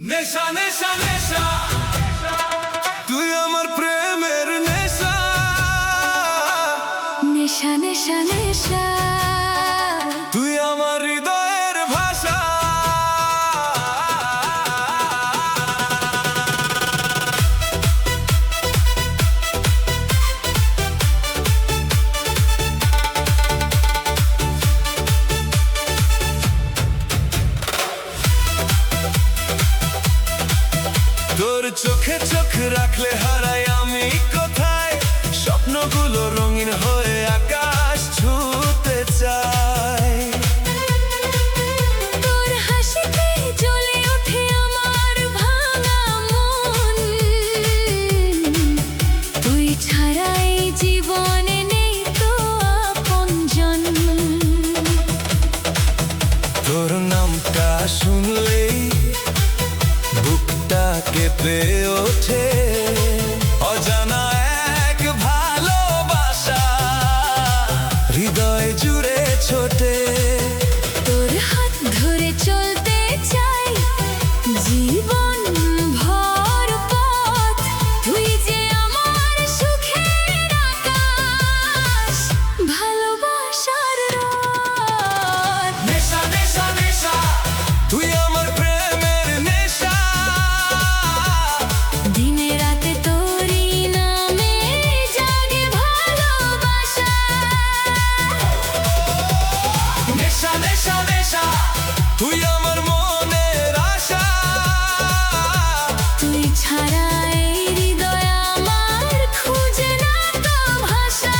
নেশা নেশা নেশা তুই আমার প্রেমের নেশা নেশা নেশা নেশা তুই আমার হৃদয়ের ভাষা তোর চোখে চোখ রাখলে হারাই আমি কোথায় স্বপ্নগুলো রঙিন হয়ে আকাশ ছুঁতে চায় তোর হাসিতে জ্বলে ওঠে আমার ভাঙা মন তুই ছাড়াই জীবনে নেই তো আপনজন তোর নামটা শুনলেই বুকটা কেঁপে ওঠে অজানা এক ভালোবাসা হৃদয় জুড়ে ছোটে তোর হাত ধরে চলতে চাই জীবন ভর পথ তুই যে আমার সুখের আকাশ ভালোবাসার রথ নেশা নেশা নেশা তুই আমার প্রেমের নেশা দিনে রাতে তোরই নামে জাগে ভালোবাসা নেশা নেশা নেশা তুই আমার মনের আশা তুই ছাড়া এই হৃদয় আমার খুঁজে না তো ভাষা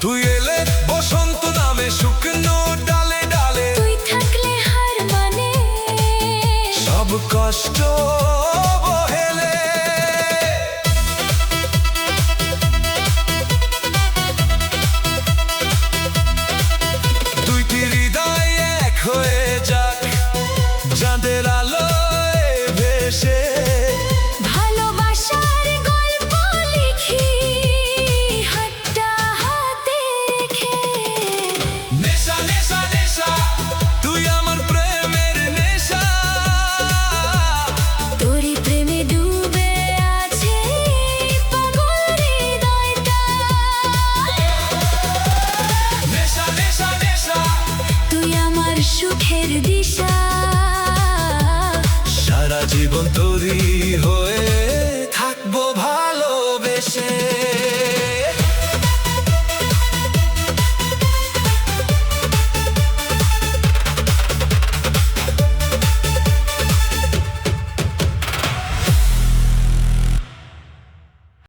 তুই এলে বসন্ত নামে শুকনো ডালে ডালে তুই থাকলে হার মানে সব কষ্ট বহেলে দুইটি হৃদয় এক হয়ে যাক চাঁদের আলোয় ভেসে ভালোবাসার গল্প লিখি হাতটা হাতে রেখে নেশা নেশা নেশা তুই আমার প্রেমের নেশা তোরই প্রেমে ডুবে আছে পাগল হৃদয়টা নেশা নেশা নেশা তুই আমার সুখের দিশা সারা জীবন তোরই